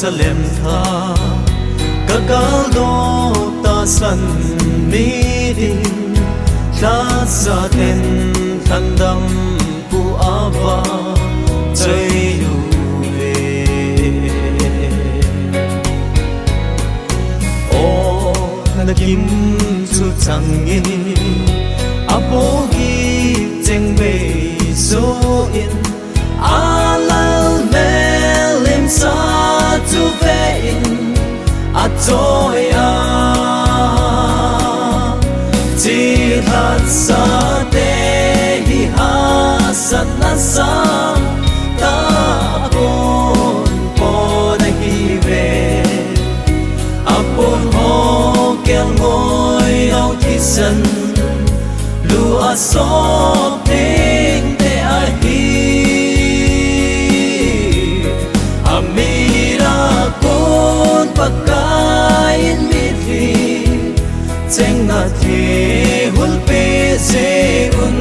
Jerusalem tha kakaldo ta san midin ta sa ten thandam pu ava chơi yu ve o na kim chu changin abogi cheng ve so in alal melim sa tu ve in atoya ti hat sa te hi ha sat na sa ta pon po na hi ve apon ho kel ngoi au thi san lu a so ting te a hi amira kon pakain mi thi cheng na thi hul pe se un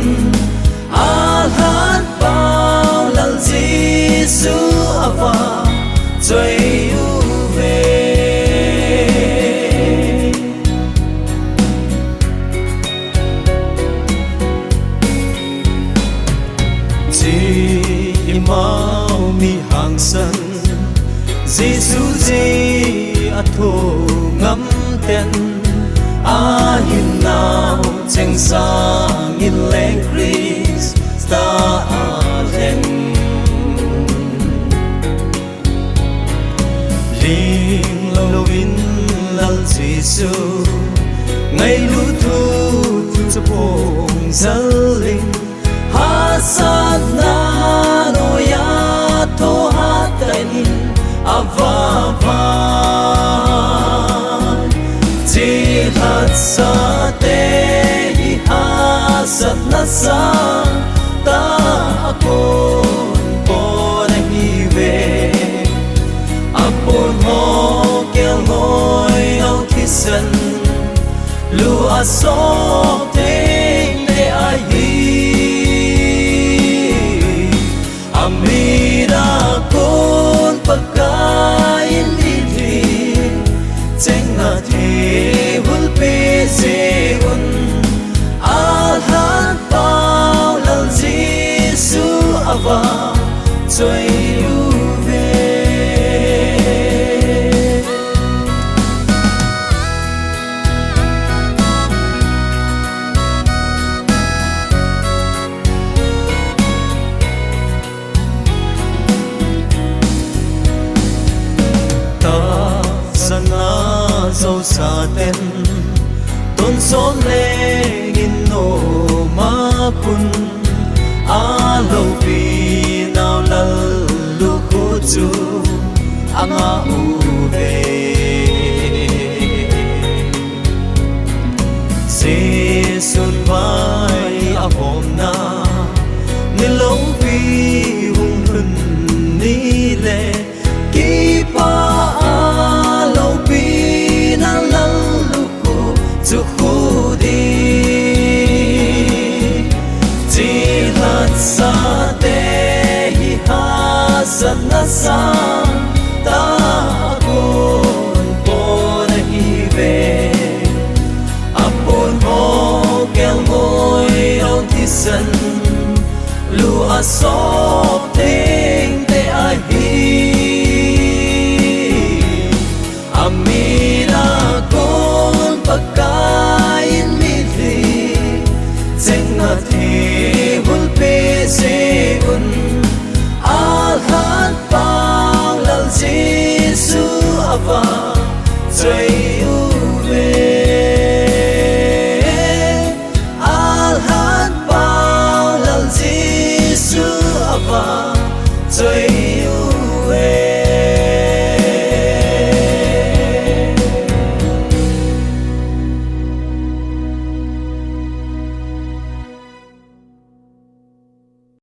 al han pao lal jisu ava choi yu ve ji imau mi hang san jisu ji atho ngam ten a hin nào cheng sang in leng Chris ta a len ling lo in lal jisu ngày lu thu chu phong zal ling ha sát na no ya tho ha tai in ava va ti hat sa te hi ha sat na sa ta kon po na hi ve apon ho kel ngoi au thi san lu a so te ne a hi amira kon pakain li thi cheng na the hul pe se un al han pao lal jisu ava choi yu ve ta sana zo sa ten ton son le in no ma kun a lo pi nào lal lu khu chu anga u ve se sun vai a hom na ni lo pi hung hun ni le ki pa a lo pi na lal lu khu chu khu di ti hat sa te hi ha sat na sa ta kon po na hi ve apon ho kel ngoi au thi san lu a so te